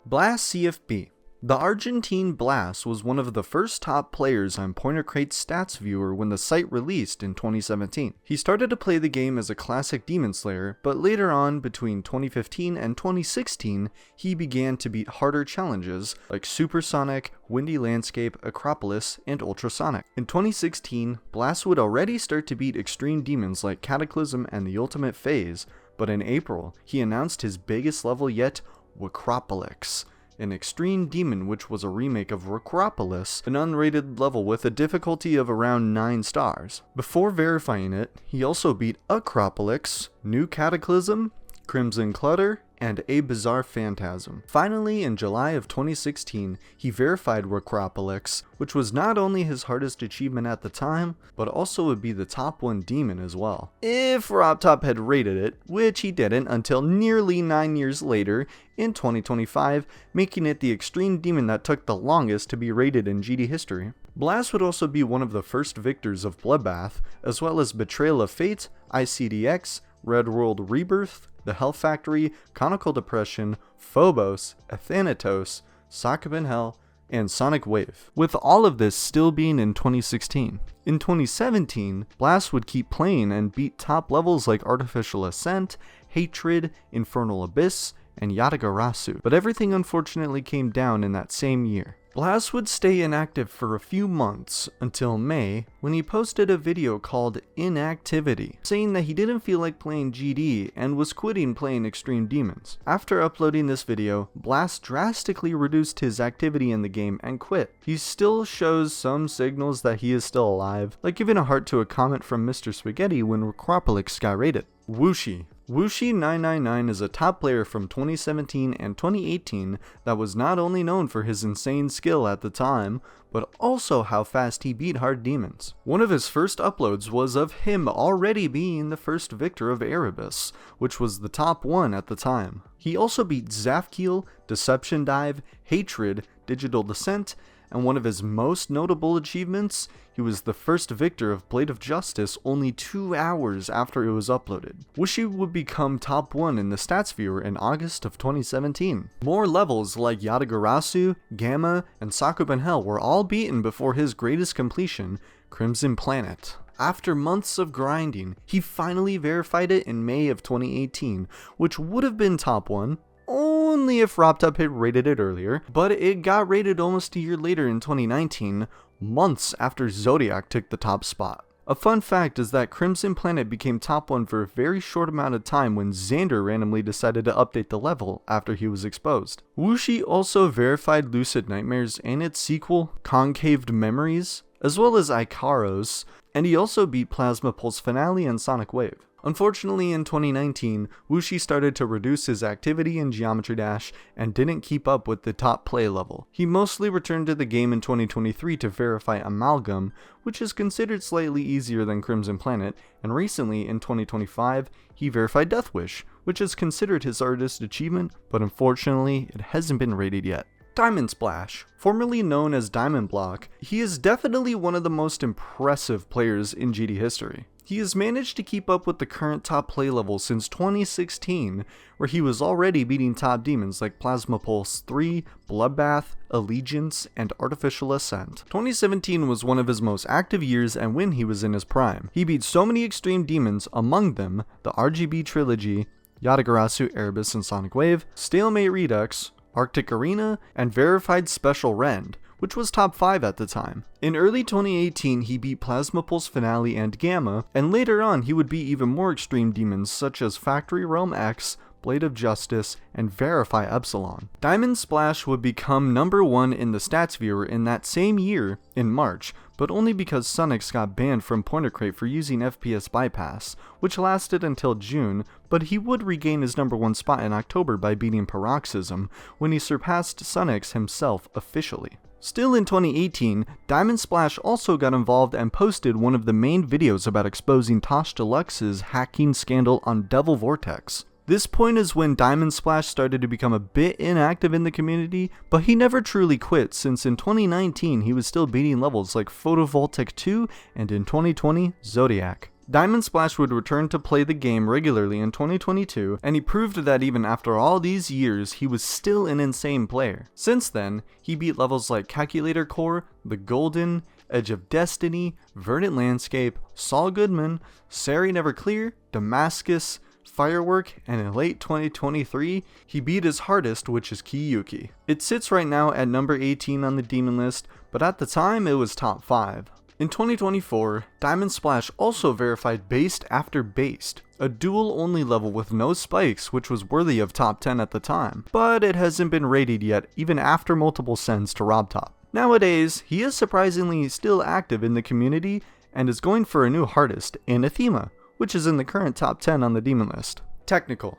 Blast CFB. The Argentine Blast was one of the first top players on PointerCrate's stats viewer when the site released in 2017. He started to play the game as a classic Demon Slayer, but later on, between 2015 and 2016, he began to beat harder challenges like Supersonic, Windy Landscape, Acropolis, and Ultrasonic. In 2016, Blast would already start to beat extreme demons like Cataclysm and the Ultimate Phase, but in April, he announced his biggest level yet, Acropolis, an extreme demon which was a remake of Acropolis, an unrated level with a difficulty of around 9 stars. Before verifying it, he also beat Acropolis, New Cataclysm, Crimson Clutter, and A Bizarre Phantasm. Finally, in July of 2016, he verified Acropolis, which was not only his hardest achievement at the time, but also would be the top 1 demon as well. If RobTop had rated it, which he didn't until nearly 9 years later, in 2025, making it the extreme demon that took the longest to be rated in GD history. Blast would also be one of the first victors of Bloodbath, as well as Betrayal of Fate, ICDX, Red World Rebirth, The Hell Factory, Conical Depression, Phobos, Athanatos, Sockabin Hell, and Sonic Wave, with all of this still being in 2016. In 2017, Blast would keep playing and beat top levels like Artificial Ascent, Hatred, Infernal Abyss, and Yatagarasu, but everything unfortunately came down in that same year. Blast would stay inactive for a few months until May, when he posted a video called Inactivity, saying that he didn't feel like playing GD and was quitting playing Extreme Demons. After uploading this video, Blast drastically reduced his activity in the game and quit. He still shows some signals that he is still alive, like giving a heart to a comment from Mr. Spaghetti when Acropolis got rated. Wooshi. Wooshi999 is a top player from 2017 and 2018 that was not only known for his insane skill at the time, but also how fast he beat hard demons. One of his first uploads was of him already being the first victor of Erebus, which was the top 1 at the time. He also beat Zafkiel, Deception Dive, Hatred, Digital Descent, and one of his most notable achievements, he was the first victor of Blade of Justice only 2 hours after it was uploaded. Wooshi would become top 1 in the stats viewer in August of 2017. More levels like Yatagarasu, Gamma, and Sokoban Hell were all beaten before his greatest completion, Crimson Planet. After months of grinding, he finally verified it in May of 2018, which would have been top 1, only if RobTop had rated it earlier, but it got rated almost a year later in 2019, months after Zodiac took the top spot. A fun fact is that Crimson Planet became top 1 for a very short amount of time when Xander randomly decided to update the level after he was exposed. Wooshi also verified Lucid Nightmares and its sequel, Concaved Memories, as well as Ikaros, and he also beat Plasma Pulse Finale and Sonic Wave. Unfortunately, in 2019, Wooshi started to reduce his activity in Geometry Dash and didn't keep up with the top play level. He mostly returned to the game in 2023 to verify Amalgam, which is considered slightly easier than Crimson Planet, and recently, in 2025, he verified Death Wish, which is considered his hardest achievement, but unfortunately, it hasn't been rated yet. Diamond Splash. Formerly known as Diamond Block, he is definitely one of the most impressive players in GD history. He has managed to keep up with the current top play level since 2016, where he was already beating top demons like Plasma Pulse 3, Bloodbath, Allegiance, and Artificial Ascent. 2017 was one of his most active years and when he was in his prime. He beat so many extreme demons, among them the RGB Trilogy, Yatagarasu, Erebus, and Sonic Wave, Stalemate Redux, Arctic Arena, and Verified Special Rend, which was top 5 at the time. In early 2018, he beat Plasma Pulse Finale and Gamma, and later on he would beat even more extreme demons such as Factory Realm X, Blade of Justice, and Verify Epsilon. Diamond Splash would become number 1 in the stats viewer in that same year, in March, but only because Sunix got banned from PointerCrate for using FPS bypass, which lasted until June, but he would regain his number 1 spot in October by beating Paroxysm, when he surpassed Sunix himself officially. Still in 2018, Diamond Splash also got involved and posted one of the main videos about exposing Tosh Deluxe's hacking scandal on Devil Vortex. This point is when Diamond Splash started to become a bit inactive in the community, but he never truly quit since in 2019 he was still beating levels like Photovoltaic 2 and in 2020, Zodiac. Diamond Splash would return to play the game regularly in 2022, and he proved that even after all these years, he was still an insane player. Since then, he beat levels like Calculator Core, The Golden, Edge of Destiny, Verdant Landscape, Saul Goodman, Sari Never Clear, Damascus, Firework, and in late 2023, he beat his hardest, which is Kiyuki. It sits right now at number 18 on the demon list, but at the time it was top 5. In 2024, Diamond Splash also verified Based After Based, a duel-only level with no spikes which was worthy of top 10 at the time, but it hasn't been rated yet even after multiple sends to RobTop. Nowadays, he is surprisingly still active in the community and is going for a new hardest, Anathema, which is in the current top 10 on the demon list. Technical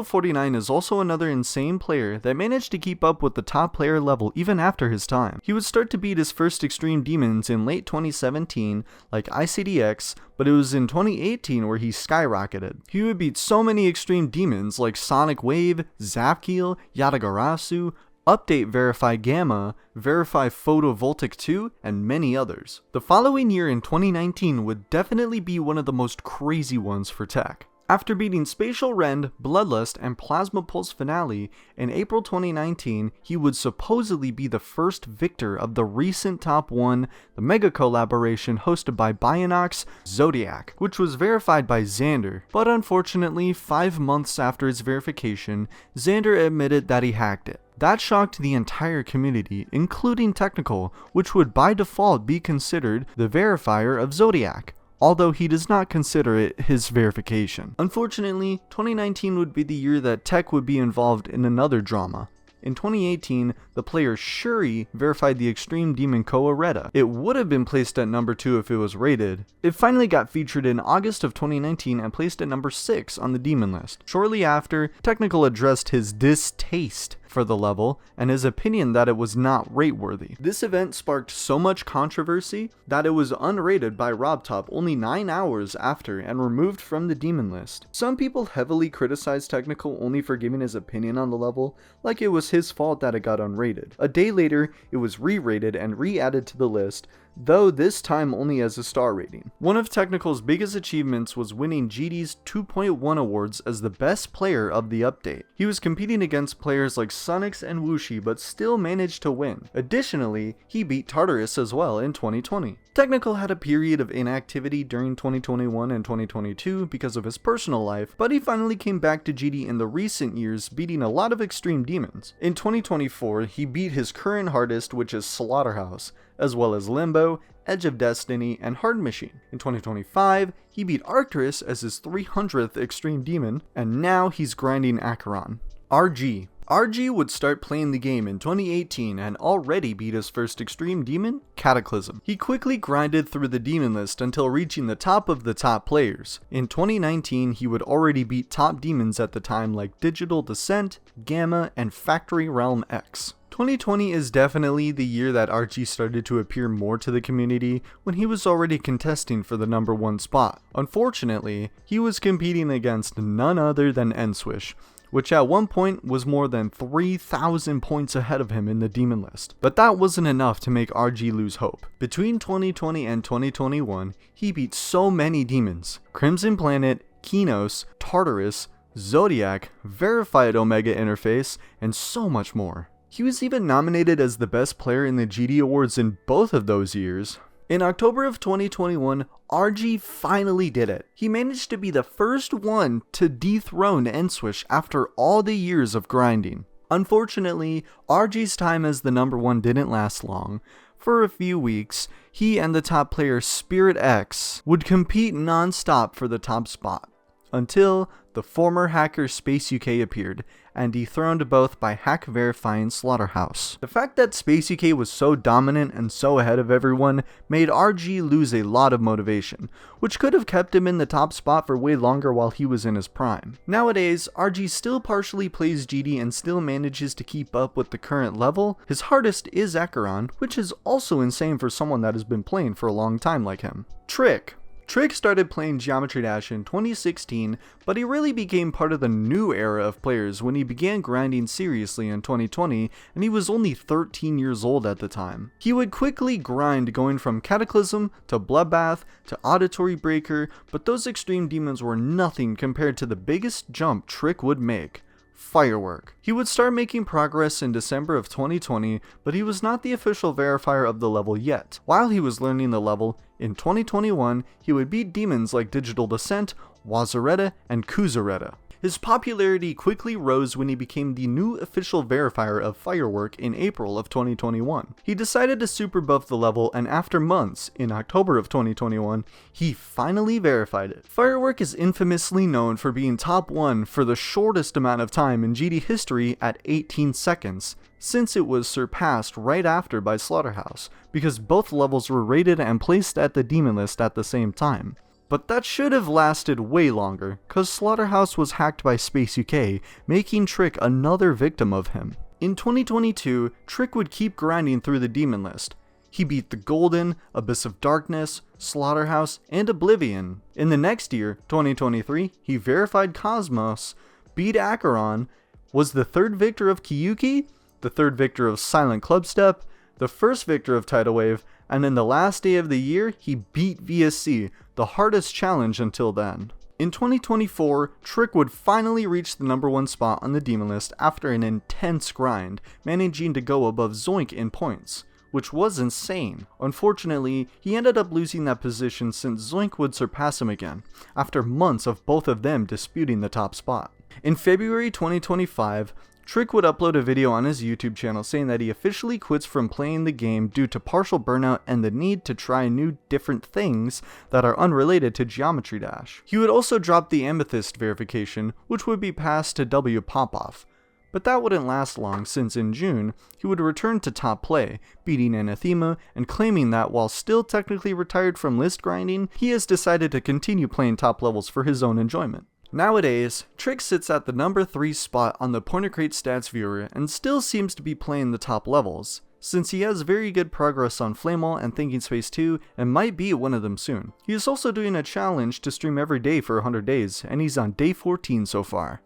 49 is also another insane player that managed to keep up with the top player level even after his time. He would start to beat his first extreme demons in late 2017 like ICDX, but it was in 2018 where he skyrocketed. He would beat so many extreme demons like Sonic Wave, Zapkiel, Yatagarasu, Update Verify Gamma, Verify Photovoltaic 2, and many others. The following year in 2019 would definitely be one of the most crazy ones for tech. After beating Spatial Rend, Bloodlust, and Plasma Pulse Finale, in April 2019, he would supposedly be the first victor of the recent top 1, the mega collaboration hosted by Bionox, Zodiac, which was verified by Xander. But unfortunately, 5 months after its verification, Xander admitted that he hacked it. That shocked the entire community, including Technical, which would by default be considered the verifier of Zodiac, although he does not consider it his verification. Unfortunately, 2019 would be the year that Tech would be involved in another drama. In 2018, the player Shuri verified the Extreme Demon Koa Retta. It would have been placed at number 2 if it was rated. It finally got featured in August of 2019 and placed at number 6 on the demon list. Shortly after, Technical addressed his distaste for the level and his opinion that it was not rate-worthy. This event sparked so much controversy that it was unrated by RobTop only 9 hours after and removed from the demon list. Some people heavily criticized Technical only for giving his opinion on the level, like it was his fault that it got unrated. A day later, it was re-rated and re-added to the list, though this time only as a star rating. One of Technical's biggest achievements was winning GD's 2.1 awards as the best player of the update. He was competing against players like Sonix and Wuxi but still managed to win. Additionally, he beat Tartarus as well in 2020. Technical had a period of inactivity during 2021 and 2022 because of his personal life, but he finally came back to GD in the recent years, beating a lot of extreme demons. In 2024, he beat his current hardest, which is Slaughterhouse, as well as Limbo, Edge of Destiny, and Hard Machine. In 2025, he beat Arcturus as his 300th extreme demon, and now he's grinding Acheron. RG would start playing the game in 2018 and already beat his first extreme demon, Cataclysm. He quickly grinded through the demon list until reaching the top of the top players. In 2019, he would already beat top demons at the time like Digital Descent, Gamma, and Factory Realm X. 2020 is definitely the year that RG started to appear more to the community when he was already contesting for the number 1 spot. Unfortunately, he was competing against none other than Nswish, which at one point was more than 3,000 points ahead of him in the demon list. But that wasn't enough to make RG lose hope. Between 2020 and 2021, he beat so many demons: Crimson Planet, Kinos, Tartarus, Zodiac, Verified Omega Interface, and so much more. He was even nominated as the best player in the GD Awards in both of those years. In October of 2021, RG finally did it. He managed to be the first one to dethrone Nswish after all the years of grinding. Unfortunately, RG's time as the number 1 didn't last long. For a few weeks, he and the top player Spirit X would compete non-stop for the top spot, until the former hacker Space UK appeared and dethroned both by hack verifying Slaughterhouse. The fact that Space UK was so dominant and so ahead of everyone made RG lose a lot of motivation, which could have kept him in the top spot for way longer while he was in his prime. Nowadays, RG still partially plays GD and still manages to keep up with the current level. His hardest is Acheron, which is also insane for someone that has been playing for a long time like him. Trick Trick started playing Geometry Dash in 2016, but he really became part of the new era of players when he began grinding seriously in 2020, and he was only 13 years old at the time. He would quickly grind going from Cataclysm to Bloodbath to Auditory Breaker, but those extreme demons were nothing compared to the biggest jump Trick would make: Firework. He would start making progress in December of 2020, but he was not the official verifier of the level yet. While he was learning the level, in 2021, he would beat demons like Digital Descent, Wazareta, and Kuzareta. His popularity quickly rose when he became the new official verifier of Firework in April of 2021. He decided to super buff the level, and after months, in October of 2021, he finally verified it. Firework is infamously known for being top 1 for the shortest amount of time in GD history at 18 seconds, since it was surpassed right after by Slaughterhouse, because both levels were rated and placed at the demon list at the same time. But that should have lasted way longer, cause Slaughterhouse was hacked by Space UK, making Trick another victim of him. In 2022, Trick would keep grinding through the demon list. He beat the Golden, Abyss of Darkness, Slaughterhouse, and Oblivion. In the next year, 2023, he verified Cosmos, beat Acheron, was the third victor of Kyuki, the third victor of Silent Clubstep, the first victor of Tidal Wave, and in the last day of the year, he beat VSC, the hardest challenge until then. In 2024, Trick would finally reach the #1 spot on the demon list after an intense grind, managing to go above Zoink in points, which was insane. Unfortunately, he ended up losing that position since Zoink would surpass him again, after months of both of them disputing the top spot. In February 2025, Trick would upload a video on his YouTube channel saying that he officially quits from playing the game due to partial burnout and the need to try new different things that are unrelated to Geometry Dash. He would also drop the Amethyst verification, which would be passed to W Popoff. But that wouldn't last long, since in June, he would return to top play, beating Anathema and claiming that while still technically retired from list grinding, he has decided to continue playing top levels for his own enjoyment. Nowadays, Trick sits at the #3 spot on the Pointer Crate stats viewer and still seems to be playing the top levels, since he has very good progress on Flamewall and Thinking Space 2 and might be one of them soon. He is also doing a challenge to stream every day for 100 days, and he's on day 14 so far.